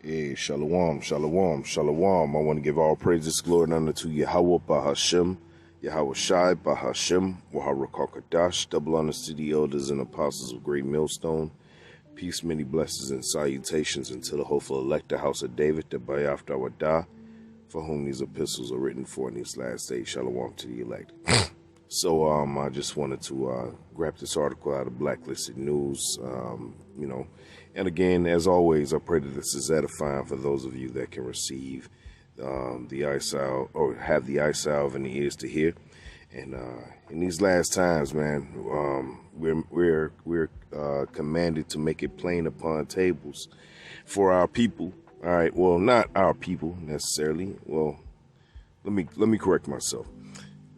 Hey, shalom, shalom, shalom. I want to give all praises, glory, and honor to Yahawashi Ba, Yahawashi Ba, Rachwaa Qadash. Double honors to the elders and apostles of Great Millstone. Peace, many blessings, and salutations unto the hopeful elect, the house of David, the Thawadah YAHAWAH Ba, for whom these epistles are written for in these last days. Shalom to the elect. So I just wanted to grab this article out of Blacklisted News, and again, as always, I pray that this is edifying for those of you that can receive the eye salve, or have the eye salve and the ears to hear. And in these last times, man, we're commanded to make it plain upon tables for our people. All right, well, not our people necessarily. Well, let me correct myself.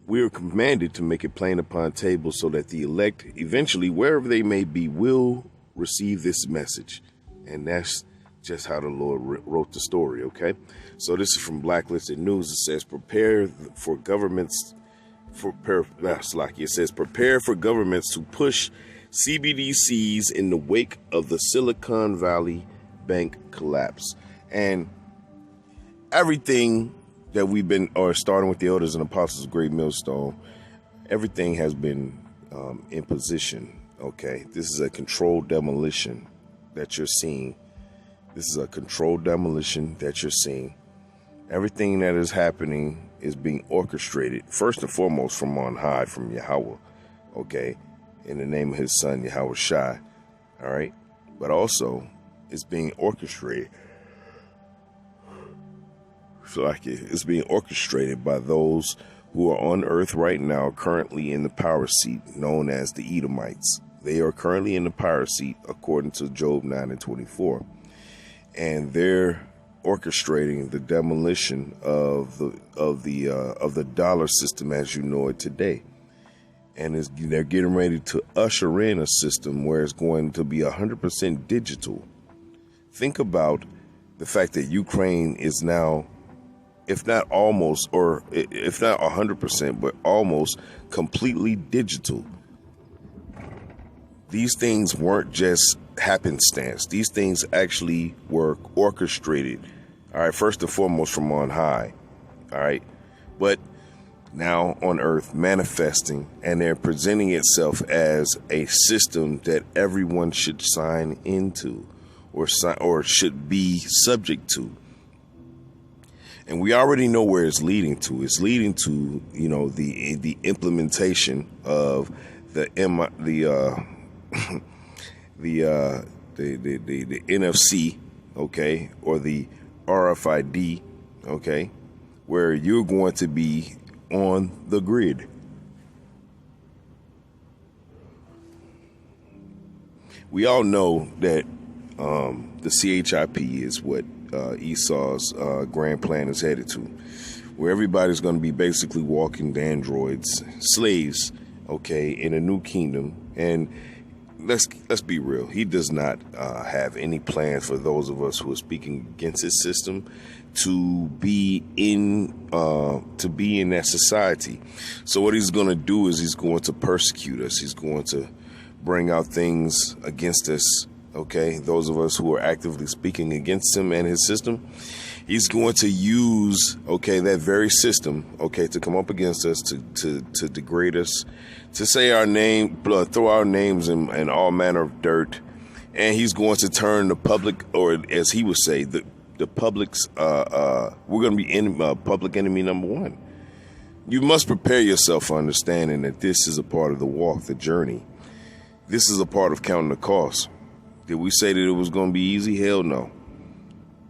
We are commanded to make it plain upon tables so that the elect, eventually, wherever they may be, will receive this message. And that's just how the Lord wrote the story, okay? So this is from Blacklisted News. It says, prepare for governments to push CBDCs in the wake of the Silicon Valley Bank collapse. And everything that we've been, or starting with the elders and apostles of Great Millstone, everything has been in position. Okay, this is a controlled demolition that you're seeing. This is a controlled demolition that you're seeing. Everything that is happening is being orchestrated, first and foremost, from on high, from Yahweh, okay, in the name of his son, Yahawashi, all right? But also, it's being orchestrated. It's being orchestrated by those who are on earth right now, currently in the power seat, known as the Edomites. They are currently in the power seat, according to Job 9:24, and they're orchestrating the demolition of the dollar system as you know it today. And they're getting ready to usher in a system where it's going to be 100% digital. Think about the fact that Ukraine is now, if not almost, or if not 100%, but almost completely digital. These things weren't just happenstance. These things actually were orchestrated, all right, first and foremost from on high, all right, but now on earth manifesting, and they're presenting itself as a system that everyone should sign into or should be subject to. And we already know where it's leading to. It's leading to, the implementation of the NFC, okay, or the RFID, okay, where you're going to be on the grid. We all know that the CHIP is what Esau's grand plan is headed to, where everybody's going to be basically walking the androids, slaves, okay, in a new kingdom. And let's be real. He does not have any plan for those of us who are speaking against his system to be in that society. So what he's going to do is he's going to persecute us. He's going to bring out things against us. Okay, those of us who are actively speaking against him and his system, he's going to use, that very system, to come up against us, to degrade us, to say our name, throw our names in all manner of dirt, and he's going to turn the public, or as he would say, the public's, we're going to be public enemy number one. You must prepare yourself for understanding that this is a part of the walk, the journey. This is a part of counting the cost. Did we say that it was going to be easy? Hell no.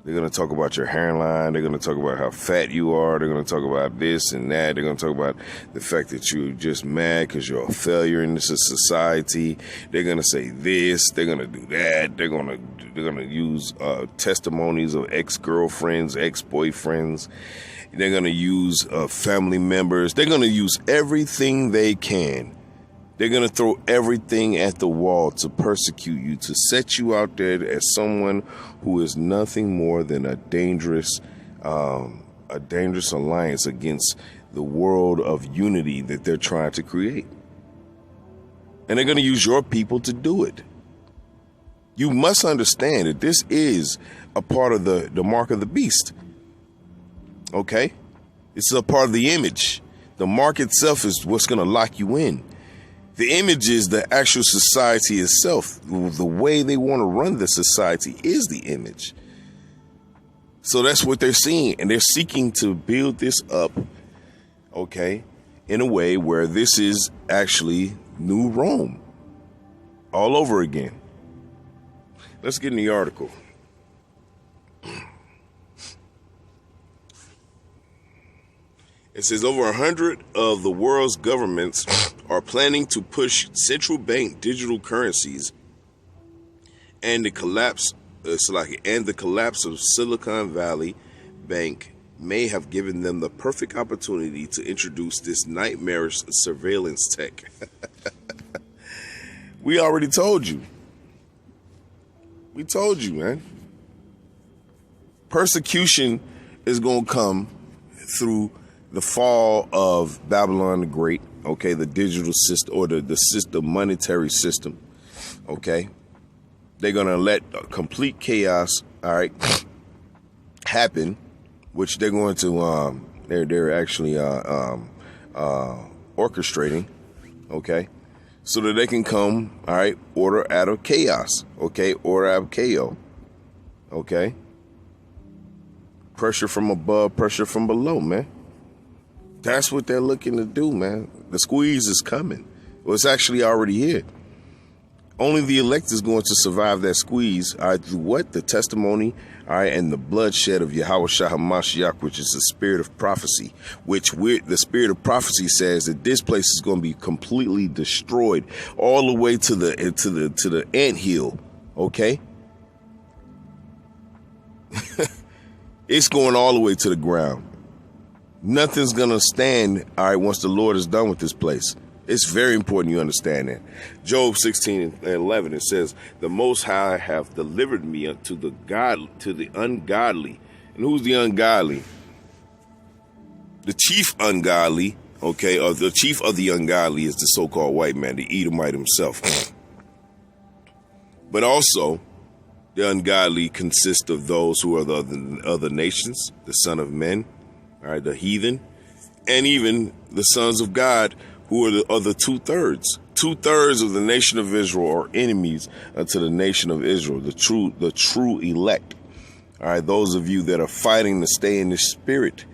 They're going to talk about your hairline. They're going to talk about how fat you are. They're going to talk about this and that. They're going to talk about the fact that you're just mad because you're a failure in this society. They're going to say this. They're going to do that. They're going to use testimonies of ex-girlfriends, ex-boyfriends. They're going to use family members. They're going to use everything they can. They're going to throw everything at the wall to persecute you, to set you out there as someone who is nothing more than a dangerous alliance against the world of unity that they're trying to create. And they're going to use your people to do it. You must understand that this is a part of the mark of the beast. Okay? This is a part of the image. The mark itself is what's going to lock you in. The image is the actual society itself. The way they want to run the society is the image. So that's what they're seeing. And they're seeking to build this up, okay, in a way where this is actually New Rome all over again. Let's get in the article. It says over 100 of the world's governments are planning to push central bank digital currencies, and the collapse of Silicon Valley Bank may have given them the perfect opportunity to introduce this nightmarish surveillance tech. We already told you. We told you, man. Persecution is going to come through the fall of Babylon the Great, okay, the digital system, or the system, monetary system, okay. They're going to let complete chaos, all right, happen, which they're going to, they're actually orchestrating, okay, so that they can come, all right, order out of chaos, okay, order out of chaos, okay. Pressure from above, pressure from below, man. That's what they're looking to do, man. The squeeze is coming. Well, it's actually already here. Only the elect is going to survive that squeeze, all right, through what? The testimony, all right, and the bloodshed of Yahawashi Ba, which is the spirit of prophecy, the spirit of prophecy says that this place is going to be completely destroyed all the way to the anthill, okay? It's going all the way to the ground. Nothing's going to stand, all right, once the Lord is done with this place. It's very important you understand that. Job 16:11, it says, the Most High have delivered me unto the ungodly. And who's the ungodly? The chief ungodly, okay, or the chief of the ungodly is the so-called white man, the Edomite himself. But also, the ungodly consist of those who are the other nations, the son of men, all right, the heathen, and even the sons of God, who are the other 2/3. 2/3 of the nation of Israel are enemies unto the nation of Israel, the true elect. All right, those of you that are fighting to stay in the spirit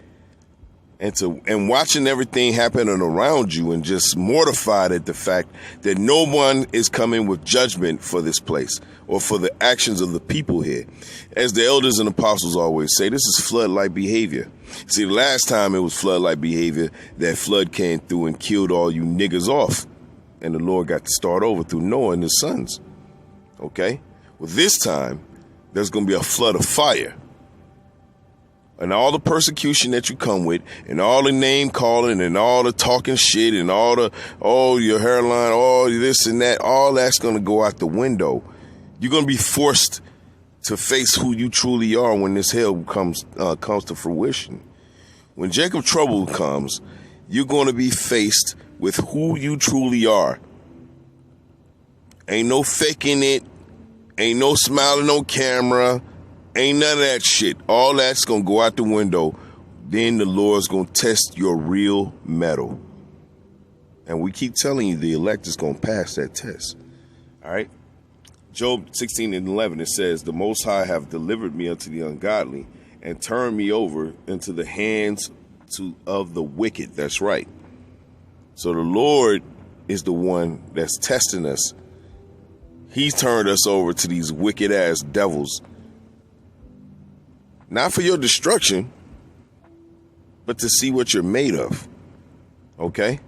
and watching everything happening around you and just mortified at the fact that no one is coming with judgment for this place or for the actions of the people here. As the elders and apostles always say, this is flood-like behavior. See, the last time it was flood-like behavior, that flood came through and killed all you niggas off. And the Lord got to start over through Noah and his sons. Okay? Well, this time, there's going to be a flood of fire. And all the persecution that you come with, and all the name calling, and all the talking shit, and all the, oh, your hairline, oh, this and that, all that's going to go out the window. You're going to be forced to face who you truly are when this hell comes to fruition. When Jacob trouble comes, you're going to be faced with who you truly are. Ain't no faking it. Ain't no smiling on camera. Ain't none of that shit. All that's going to go out the window. Then the Lord's going to test your real metal. And we keep telling you the elect is going to pass that test. All right. Job 16:11, it says, the Most High have delivered me unto the ungodly and turned me over into the hands of the wicked. That's right. So the Lord is the one that's testing us. He's turned us over to these wicked ass devils. Not for your destruction, but to see what you're made of. Okay?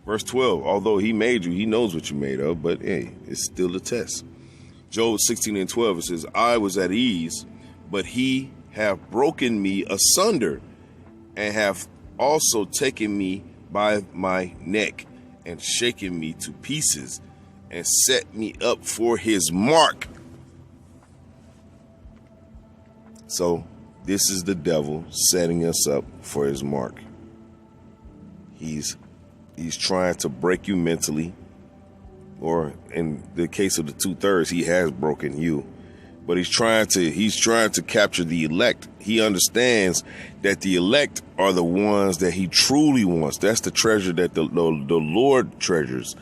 Verse 12, although he made you, he knows what you're made of, but hey, it's still a test. Job 16:12, it says, I was at ease, but he have broken me asunder, and have also taken me by my neck, and shaken me to pieces, and set me up for his mark. So this is the devil setting us up for his mark. He's trying to break you mentally. or in the case of the 2/3, he has broken you. But he's trying to capture the elect. He understands that the elect are the ones that he truly wants. That's the treasure that the Lord treasures.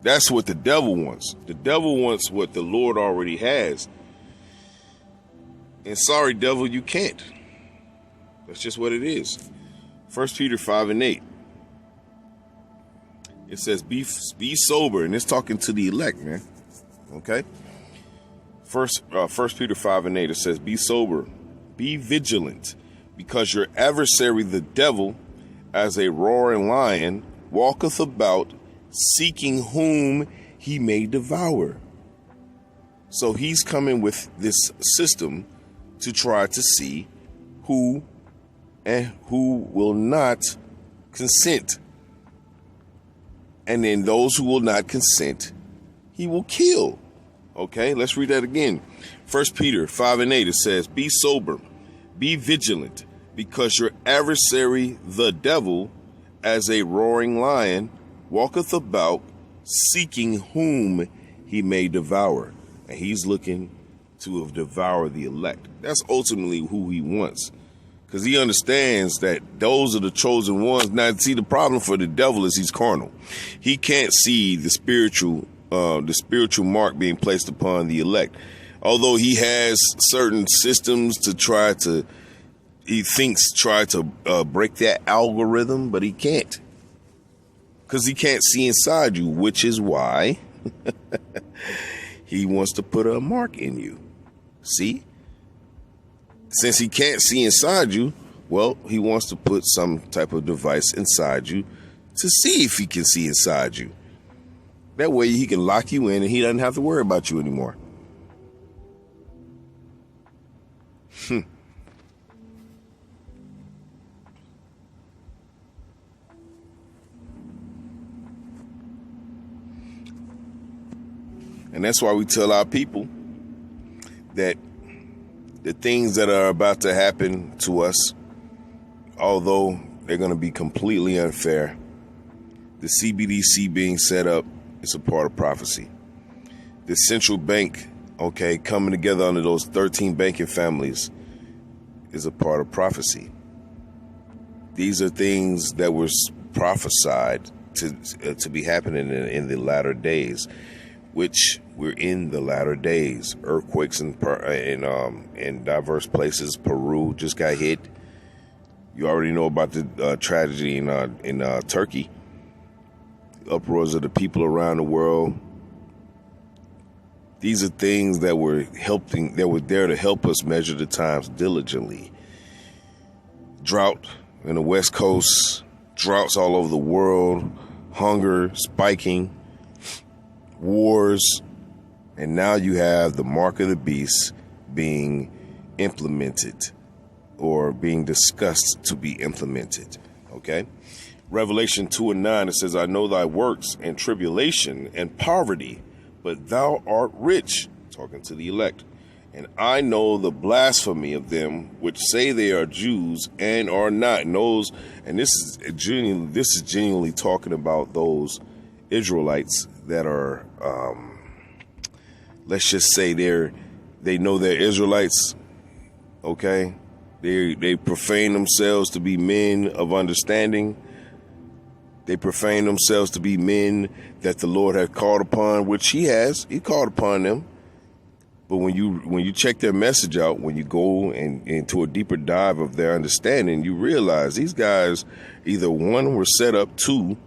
That's what the devil wants. The devil wants what the Lord already has. And sorry, devil, you can't. That's just what it is. 1 Peter 5:8. It says, be sober. And it's talking to the elect, man. Okay? First Peter 5:8, it says, be sober, be vigilant, because your adversary, the devil, as a roaring lion, walketh about, seeking whom he may devour. So he's coming with this system to try to see who will not consent. And then those who will not consent, he will kill. Okay, let's read that again. 1 Peter 5:8, it says, be sober, be vigilant, because your adversary, the devil, as a roaring lion, walketh about, seeking whom he may devour. And he's looking to devour the elect. That's ultimately who he wants, because he understands that those are the chosen ones. Now, see, the problem for the devil is he's carnal. He can't see the spiritual mark being placed upon the elect. Although he has certain systems to try to break that algorithm, but he can't, because he can't see inside you, which is why he wants to put a mark in you. See? Since he can't see inside you, well, he wants to put some type of device inside you to see if he can see inside you. That way he can lock you in and he doesn't have to worry about you anymore. And that's why we tell our people that the things that are about to happen to us, although they're going to be completely unfair, the CBDC being set up is a part of prophecy. The central bank, okay, coming together under those 13 banking families is a part of prophecy. These are things that were prophesied to be happening in the latter days, which we're in the latter days. Earthquakes in diverse places. Peru just got hit. You already know about the tragedy in Turkey. Uproars of the people around the world. These are things that were there to help us measure the times diligently. Drought in the West Coast, droughts all over the world, hunger spiking, wars, and now you have the mark of the beast being implemented or being discussed to be implemented. Okay? Revelation 2:9, it says, I know thy works and tribulation and poverty, but thou art rich, talking to the elect. And I know the blasphemy of them which say they are Jews and are not. And this is genuinely talking about those Israelites that are, let's just say they know they're Israelites. Okay, they profane themselves to be men of understanding. They profane themselves to be men that the Lord has called upon, which He has. He called upon them. But when you check their message out, when you go into a deeper dive of their understanding, you realize these guys either one were set up, two,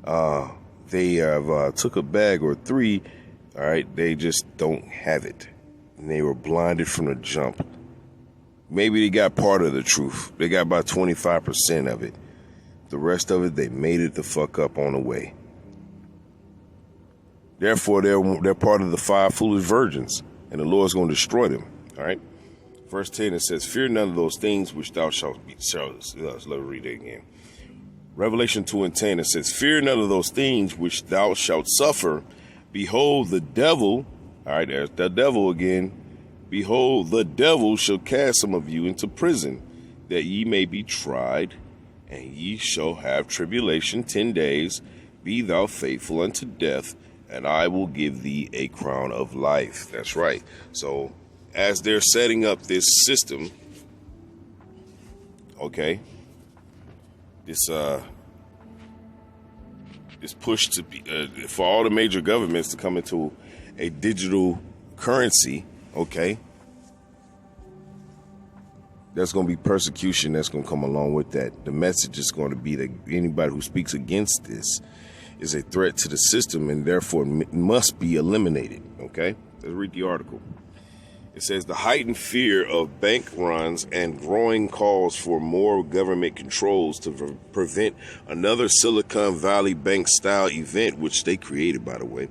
they have took a bag, or three, all right, they just don't have it. And they were blinded from the jump. Maybe they got part of the truth. They got about 25% of it. The rest of it, they made it the fuck up on the way. Therefore, they're part of the 5 foolish virgins, and the Lord's going to destroy them. All right. Verse 10, it says, fear none of those things which thou shalt be. Let me read it again. Revelation 2:10, it says, fear none of those things which thou shalt suffer. Behold, the devil, all right, there's the devil again. Behold, the devil shall cast some of you into prison, that ye may be tried, and ye shall have tribulation 10 days. Be thou faithful unto death, and I will give thee a crown of life. That's right. So as they're setting up this system, okay, this push to be for all the major governments to come into a digital currency, okay, there's going to be persecution that's going to come along with that. The message is going to be that anybody who speaks against this is a threat to the system and therefore must be eliminated, okay? Let's read the article. It says the heightened fear of bank runs and growing calls for more government controls to prevent another Silicon Valley Bank-style event, which they created, by the way,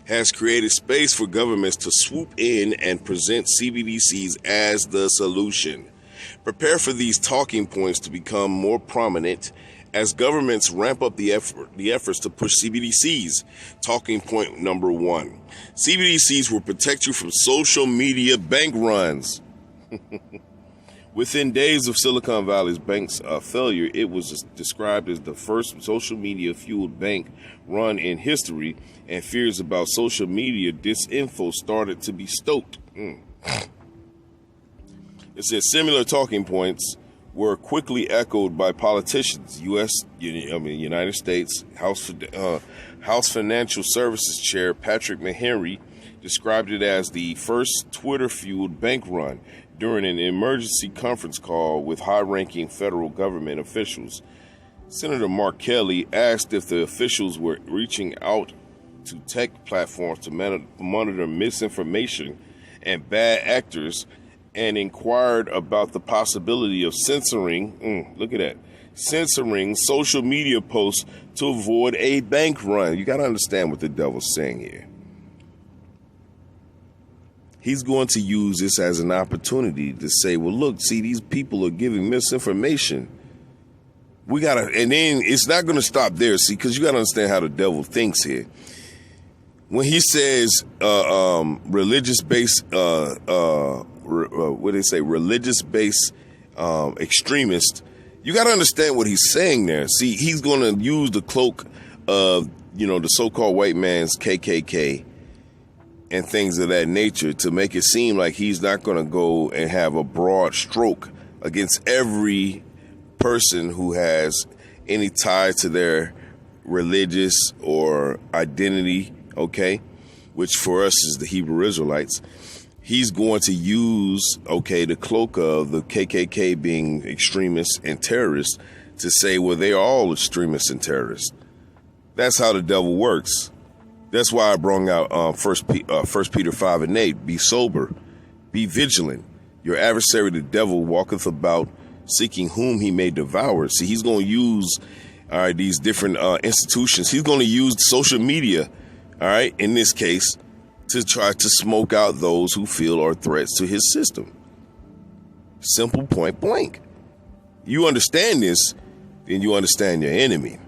has created space for governments to swoop in and present CBDCs as the solution. Prepare for these talking points to become more prominent as governments ramp up the efforts to push CBDCs. Talking point number 1. CBDCs will protect you from social media bank runs. Within days of Silicon Valley's bank's failure, it was described as the first social media-fueled bank run in history, and fears about social media disinfo started to be stoked. It says similar talking points were quickly echoed by politicians. United States House Financial Services Chair Patrick Meharry described it as the first Twitter-fueled bank run during an emergency conference call with high-ranking federal government officials. Senator Mark Kelly asked if the officials were reaching out to tech platforms to monitor misinformation and bad actors, and inquired about the possibility of censoring social media posts to avoid a bank run. You got to understand what the devil's saying here. He's going to use this as an opportunity to say, well, look, see, these people are giving misinformation. We got to, and then it's not going to stop there, see, because you got to understand how the devil thinks here. When he says religious-based, religious-based extremist, you got to understand what he's saying there. See, he's going to use the cloak of, the so-called white man's KKK and things of that nature to make it seem like he's not going to go and have a broad stroke against every person who has any tie to their religious or identity, okay, which for us is the Hebrew Israelites. He's going to use, the cloak of the KKK being extremists and terrorists to say, well, they are all extremists and terrorists. That's how the devil works. That's why I brought out 1 Peter 5:8. Be sober, be vigilant. Your adversary, the devil, walketh about seeking whom he may devour. See, he's going to use these different institutions. He's going to use social media, in this case, to try to smoke out those who feel are threats to his system. Simple, point blank. You understand this, then you understand your enemy.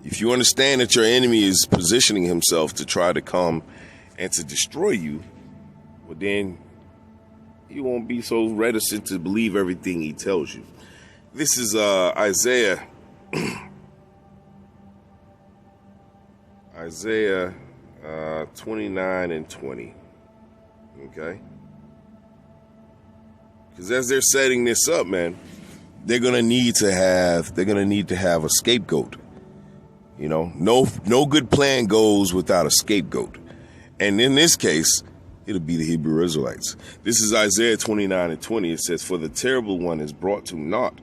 If you understand that your enemy is positioning himself to try to come and to destroy you, well, then you won't be so reticent to believe everything he tells you. This is Isaiah 29 and 20. Okay? Because as they're setting this up, man, they're gonna need to have a scapegoat. No good plan goes without a scapegoat. And in this case, it'll be the Hebrew Israelites. This is Isaiah 29 and 20. It says, for the terrible one is brought to naught,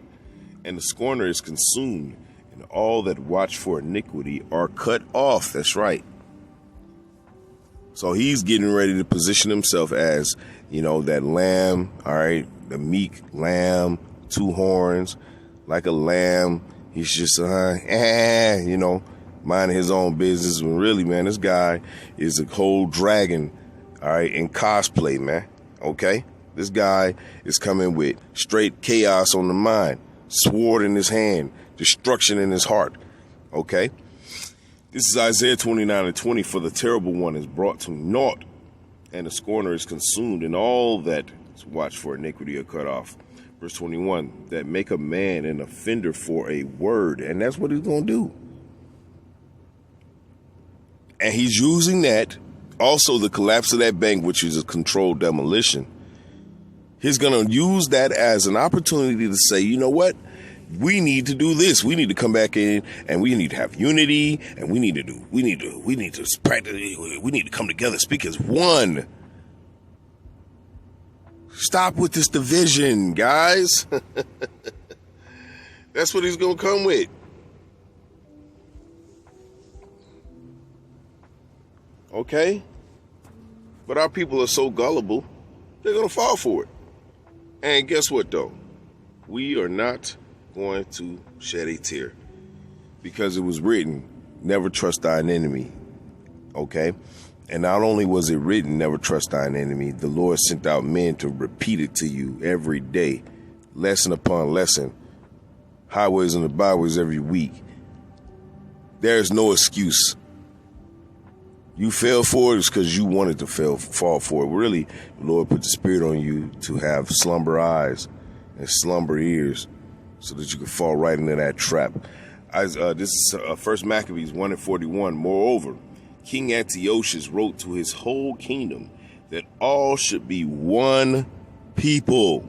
and the scorner is consumed, and all that watch for iniquity are cut off. That's right. So he's getting ready to position himself as, that lamb, the meek lamb, 2 horns, like a lamb. He's just, minding his own business. When really, man, this guy is a whole dragon, in cosplay, man. Okay? This guy is coming with straight chaos on the mind, sword in his hand, destruction in his heart. Okay? This is Isaiah 29 and 20. For the terrible one is brought to naught, and the scorner is consumed, and all that watch for iniquity are cut off. Verse 21, that make a man an offender for a word. And that's what he's going to do. And he's using that, also the collapse of that bank, which is a controlled demolition. He's going to use that as an opportunity to say, you know what? We need to do this. We need to come back in and we need to have unity, and we need to practice. We need to come together, speak as one. Stop with this division, guys. That's what he's going to come with. Okay? But our people are so gullible, they're going to fall for it. And guess what, though? We are not going to shed a tear, because it was written, never trust thine enemy. Okay? And not only was it written, never trust thine enemy, the Lord sent out men to repeat it to you every day, lesson upon lesson, highways and the byways every week. There's no excuse. You fell for it, it's because you wanted to fall for it. Really, the Lord put the Spirit on you to have slumber eyes and slumber ears so that you could fall right into that trap. This is 1 Maccabees 1:41. Moreover, King Antiochus wrote to his whole kingdom that all should be one people.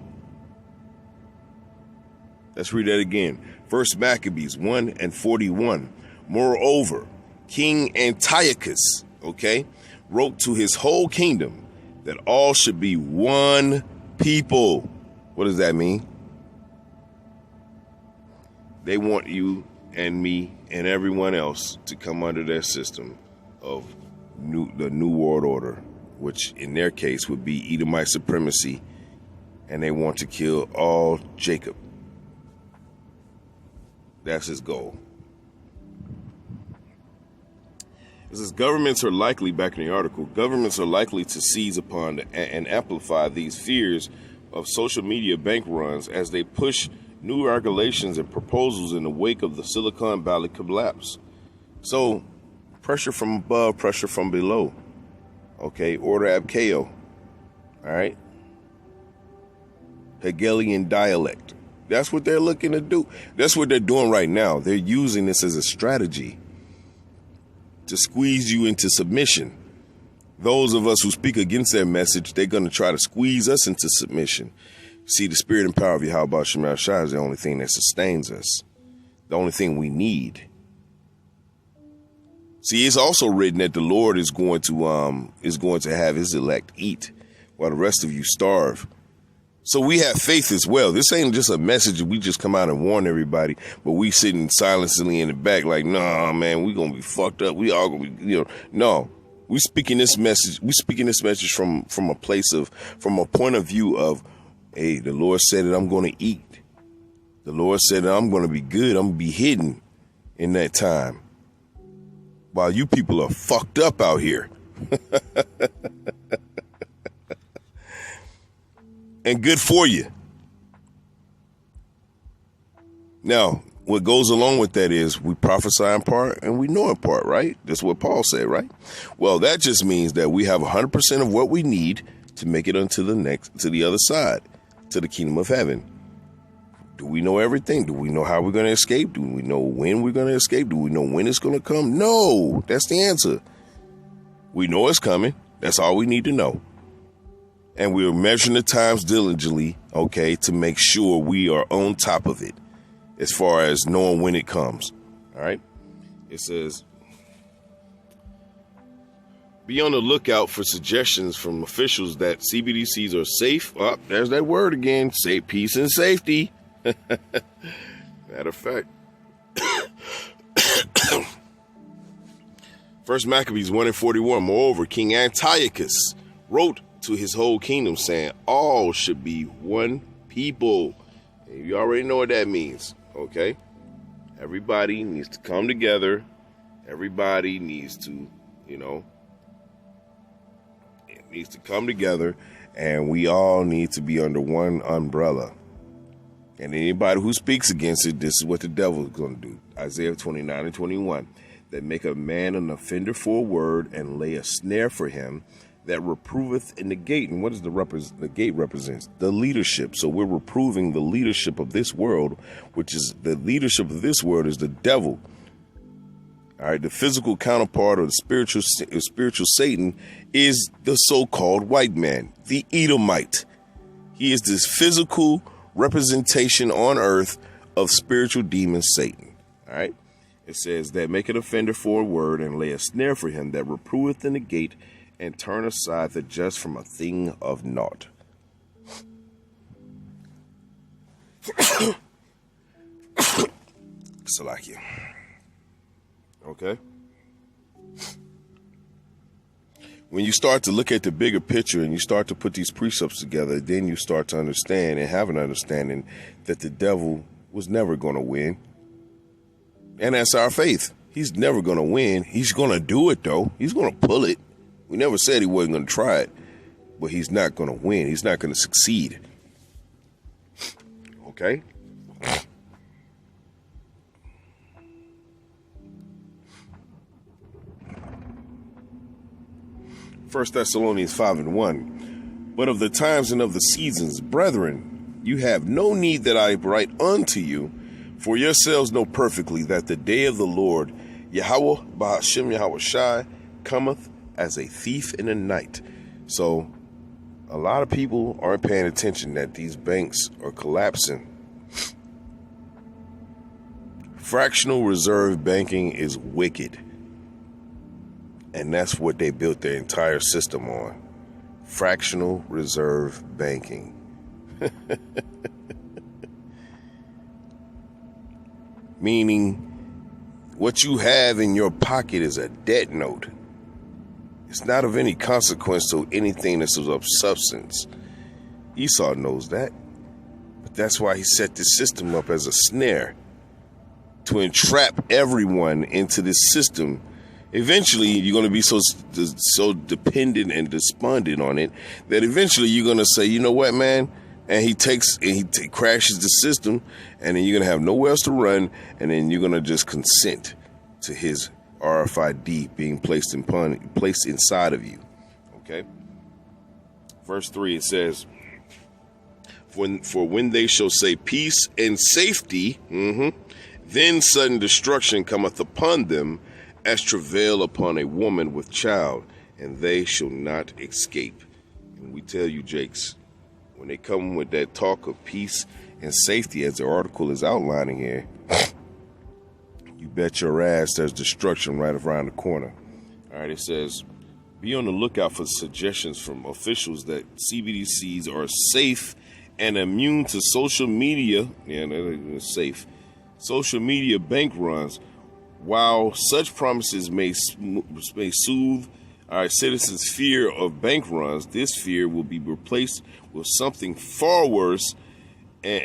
Let's read that again. 1 Maccabees 1:41. Moreover, King Antiochus, wrote to his whole kingdom that all should be one people. What does that mean? They want you and me and everyone else to come under their system of the New World Order, which in their case would be Edomite supremacy, and they want to kill all Jacob. That's his goal. It says governments are likely, back in the article, governments are likely to seize upon and amplify these fears of social media bank runs as they push new regulations and proposals in the wake of the Silicon Valley collapse. So, pressure from above, pressure from below. Order ab chaos. All right? Hegelian dialect. That's what they're looking to do. That's what they're doing right now. They're using this as a strategy to squeeze you into submission. Those of us who speak against their message, they're going to try to squeeze us into submission. See, the spirit and power of Yahawashi Ba is the only thing that sustains us. The only thing we need. See, it's also written that the Lord is going to have his elect eat while the rest of you starve. So we have faith as well. This ain't just a message that we just come out and warn everybody, but we sitting silently in the back like, nah, man, we gonna be fucked up. We all gonna be, no. We speaking this message. We speaking this message from a place of, from a point of view of, hey, the Lord said that I'm going to eat. The Lord said that I'm going to be good. I'm going to be hidden in that time. While you people are fucked up out here. And good for you. Now, what goes along with that is we prophesy in part and we know in part, right? That's what Paul said, right? Well, that just means that we have 100% of what we need to make it onto the other side, to the kingdom of heaven. Do we know everything? Do we know how we're going to escape? Do we know when we're going to escape? Do we know when it's going to come? No, that's the answer. We know it's coming. That's all we need to know. And we're measuring the times diligently, to make sure we are on top of it as far as knowing when it comes. All right. It says, be on the lookout for suggestions from officials that CBDCs are safe. Oh, there's that word again. Say peace and safety. Matter of fact. 1 Maccabees 1:41. Moreover, King Antiochus wrote to his whole kingdom saying, all should be one people. And you already know what that means. Everybody needs to come together. Everybody needs to, it needs to come together, and we all need to be under one umbrella. And anybody who speaks against it, this is what the devil is going to do. Isaiah 29:21. That make a man an offender for a word and lay a snare for him that reproveth in the gate. And what does the gate represents? The leadership. So we're reproving the leadership of this world, which is the leadership of this world is the devil. All right, the physical counterpart of the spiritual Satan is the so-called white man, the Edomite. He is this physical representation on earth of spiritual demon Satan. All right, it says that make an offender for a word and lay a snare for him that reproveth in the gate and turn aside the just from a thing of naught. Salakia. Okay. When you start to look at the bigger picture and you start to put these precepts together, then you start to understand and have an understanding that the devil was never going to win. And that's our faith. He's never going to win. He's going to do it, though. He's going to pull it. We never said he wasn't going to try it, but he's not going to win. He's not going to succeed. Okay? First Thessalonians 5:1. But of the times and of the seasons, brethren, you have no need that I write unto you, for yourselves know perfectly that the day of the Lord, YAHAWAH Ba Yahawashi, cometh as a thief in the night. So a lot of people aren't paying attention that these banks are collapsing. Fractional reserve banking is wicked. And that's what they built their entire system on. Fractional reserve banking. Meaning what you have in your pocket is a debt note. It's not of any consequence to anything that's of substance. Esau knows that. But that's why he set this system up as a snare to entrap everyone into this system. Eventually, you're going to be so dependent and despondent on it that eventually you're going to say, you know what, man? And he crashes the system, and then you're going to have nowhere else to run, and then you're going to just consent to his RFID being placed inside of you. Okay? Verse 3, it says, For when they shall say peace and safety, then sudden destruction cometh upon them, as travail upon a woman with child, and they shall not escape. And we tell you, Jakes, when they come with that talk of peace and safety, as the article is outlining here, you bet your ass there's destruction right around the corner. All right, it says, be on the lookout for suggestions from officials that CBDCs are safe and immune to social media. Yeah, they're safe. Social media bank runs. While such promises may soothe our citizens' fear of bank runs, this fear will be replaced with something far worse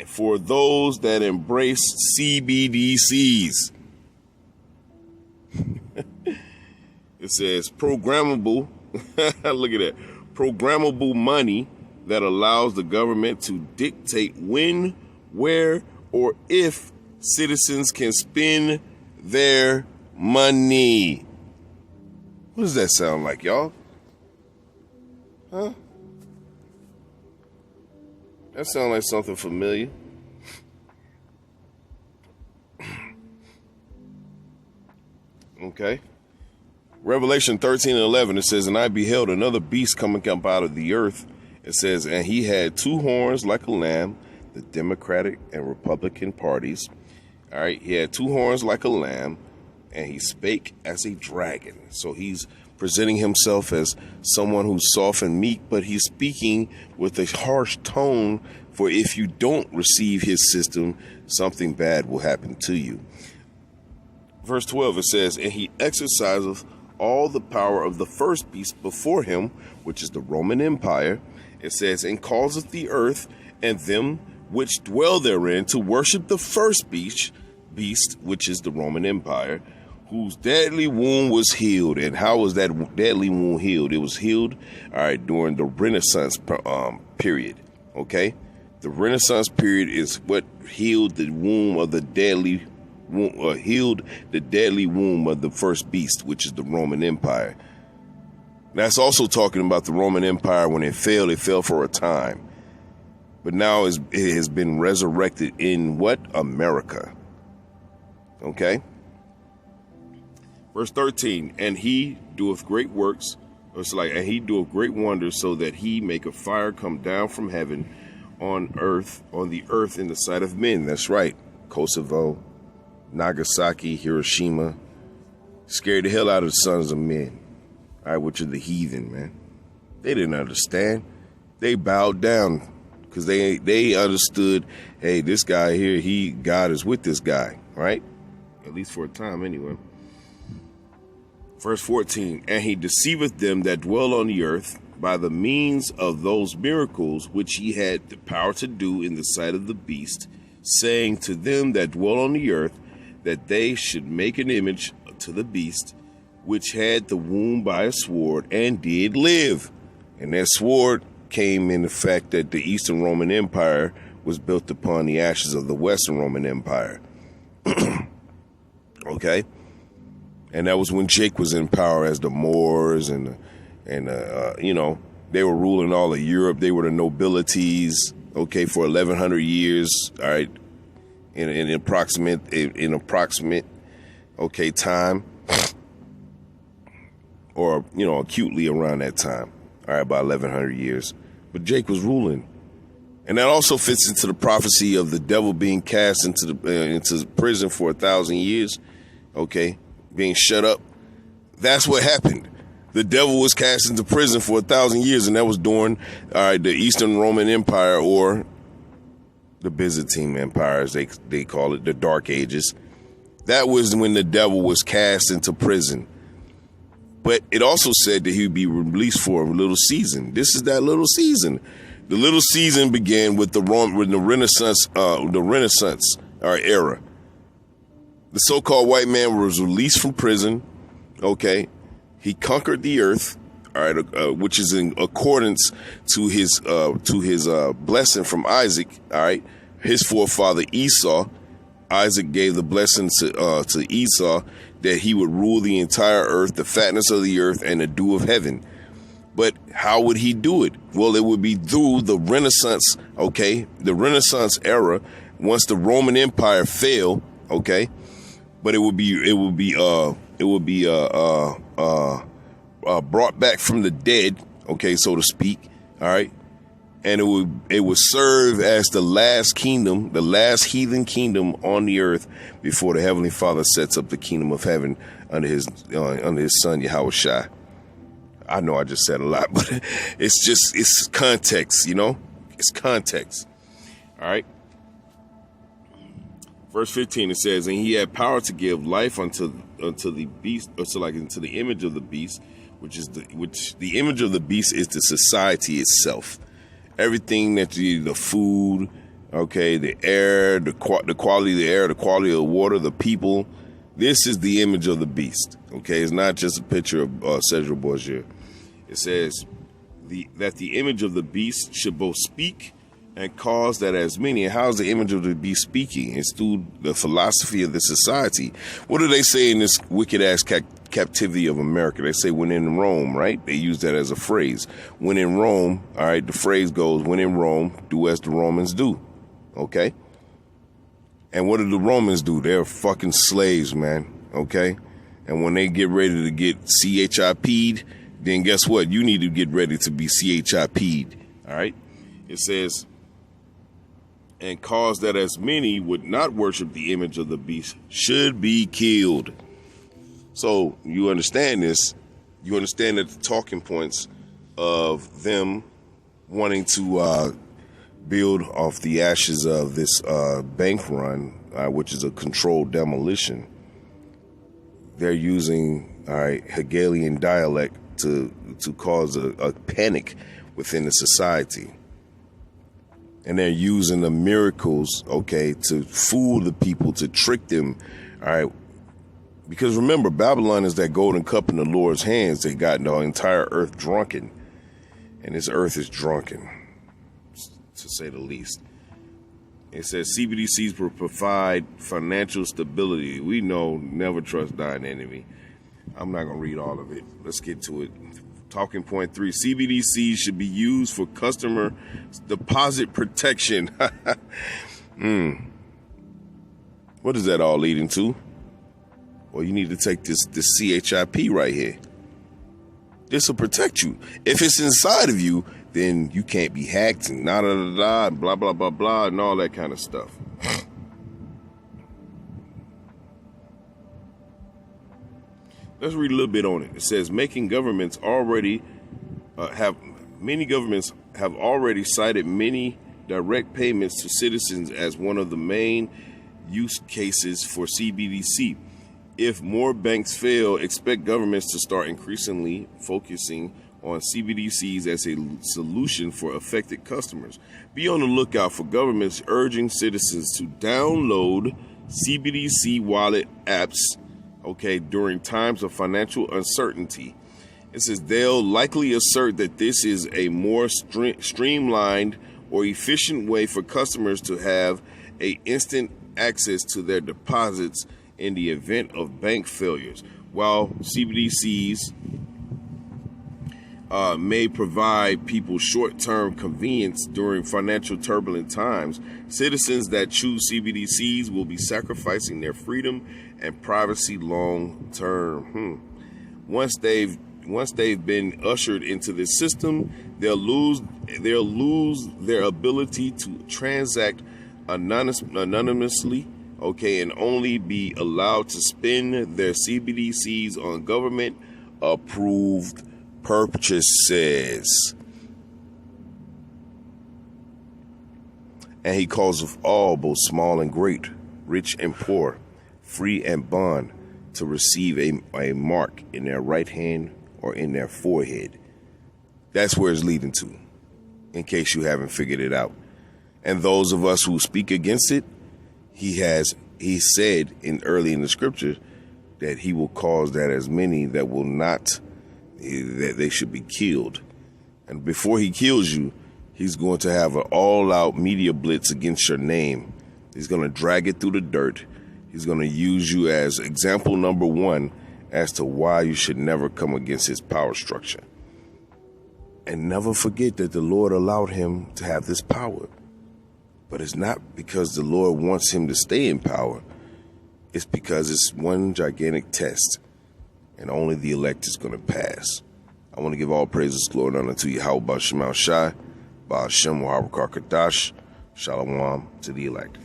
for those that embrace CBDCs. It says programmable, look at that, programmable money that allows the government to dictate when, where, or if citizens can spend their money. What does that sound like, y'all? Huh? That sounds like something familiar. Okay. Revelation 13:11, it says, and I beheld another beast coming up out of the earth. It says, and he had two horns like a lamb, the Democratic and Republican parties. All right, he had two horns like a lamb, and he spake as a dragon. So he's presenting himself as someone who's soft and meek, but he's speaking with a harsh tone, for if you don't receive his system, something bad will happen to you. Verse 12, it says, and he exerciseth all the power of the first beast before him, which is the Roman Empire. It says, and causeth the earth and them which dwell therein to worship the first beast, which is the Roman Empire, whose deadly wound was healed. And how was that deadly wound healed? It was healed, all right, during the Renaissance period. Okay, the Renaissance period is what healed the womb of the deadly healed the deadly womb of the first beast, which is the Roman Empire. That's also talking about the Roman Empire. When it fell for a time, but now it has been resurrected in what? America. Okay. Verse 13, and he doeth great works, and he doeth great wonders, so that he make a fire come down from heaven on the earth in the sight of men. That's right. Kosovo, Nagasaki, Hiroshima, scared the hell out of the sons of men. All right, which are the heathen, man. They didn't understand. They bowed down because they understood, hey, this guy here, God is with this guy, right? At least for a time anyway. Verse 14, and he deceiveth them that dwell on the earth by the means of those miracles which he had the power to do in the sight of the beast, saying to them that dwell on the earth that they should make an image to the beast, which had the wound by a sword and did live. And that sword came in the fact that the Eastern Roman Empire was built upon the ashes of the Western Roman Empire. Okay? And that was when Jake was in power as the Moors and they were ruling all of Europe. They were the nobilities, okay, for 1,100 years, all right, in approximate, okay, time, or, acutely around that time, all right, about 1,100 years. But Jake was ruling. And that also fits into the prophecy of the devil being cast into prison for 1,000 years, okay, being shut up. That's what happened. The devil was cast into prison for 1,000 years, and that was during, the Eastern Roman Empire, or the Byzantine Empire, as they call it, the Dark Ages. That was when the devil was cast into prison. But it also said that he would be released for a little season. This is that little season. The little season began with the Renaissance era. The so-called white man was released from prison. Okay, he conquered the earth. All right, which is in accordance to his blessing from Isaac. All right, his forefather Esau. Isaac gave the blessing to Esau that he would rule the entire earth, the fatness of the earth, and the dew of heaven. But how would he do it? Well, it would be through the Renaissance. Okay, the Renaissance era. Once the Roman Empire fell. Okay, but it would be brought back from the dead, okay, so to speak, all right, and it would serve as the last kingdom, the last heathen kingdom on the earth before the Heavenly Father sets up the kingdom of heaven under his son Yahawashi. I know I just said a lot, but it's context, it's context, all right. Verse 15, it says, and he had power to give life unto the beast, into the image of the beast, which the image of the beast is the society itself. Everything that the food, okay, the air, the quality of the air, the quality of the water, the people. This is the image of the beast. Okay, it's not just a picture of Cedric Borgia. It says that the image of the beast should both speak and cause that as many. And how's the image of the beast speaking? It's through the philosophy of the society. What do they say in this wicked ass captivity of America? They say when in Rome, right? They use that as a phrase. When in Rome, all right, the phrase goes, when in Rome, do as the Romans do. Okay? And what do the Romans do? They're fucking slaves, man. Okay? And when they get ready to get CHIP'd, then guess what? You need to get ready to be CHIP'd. All right? It says, and cause that as many would not worship the image of the beast should be killed. So you understand this. You understand that the talking points of them wanting to build off the ashes of this bank run, which is a controlled demolition. They're using Hegelian dialect to cause a panic within the society. And they're using the miracles, okay, to fool the people, to trick them, all right? Because remember, Babylon is that golden cup in the Lord's hands. They got the entire earth drunken. And this earth is drunken, to say the least. It says CBDCs will provide financial stability. We know never trust thine enemy. I'm not going to read all of it. Let's get to it. Talking point 3, CBDCs should be used for customer deposit protection. What is that all leading to? or you need to take this CHIP right here. This will protect you. If it's inside of you, then you can't be hacked and blah, blah, blah, blah, and all that kind of stuff. Let's read a little bit on it. It says, many governments have already cited many direct payments to citizens as one of the main use cases for CBDC. If more banks fail, expect governments to start increasingly focusing on CBDCs as a solution for affected customers. Be on the lookout for governments urging citizens to download CBDC wallet apps, during times of financial uncertainty. It says they'll likely assert that this is a more streamlined or efficient way for customers to have instant access to their deposits in the event of bank failures. While CBDCs may provide people short-term convenience during financial turbulent times, citizens that choose CBDCs will be sacrificing their freedom and privacy long-term. Once they've been ushered into this system, they'll lose their ability to transact anonymously, and only be allowed to spend their CBDCs on government-approved purchases. And he calls of all, both small and great, rich and poor, free and bond, to receive a mark in their right hand or in their forehead. That's where it's leading to, in case you haven't figured it out. And those of us who speak against it, he said early in the scripture that he will cause that as many that will not, that they should be killed. And before he kills you, he's going to have an all-out media blitz against your name. He's going to drag it through the dirt. He's going to use you as example number one as to why you should never come against his power structure. And never forget that the Lord allowed him to have this power. But it's not because the Lord wants him to stay in power. It's because it's one gigantic test, and only the elect is going to pass. I want to give all praises, glory, and honor to Yahawashi Ba, Yahawashi Ba, Yahawashi Qadash, Shalom to the elect.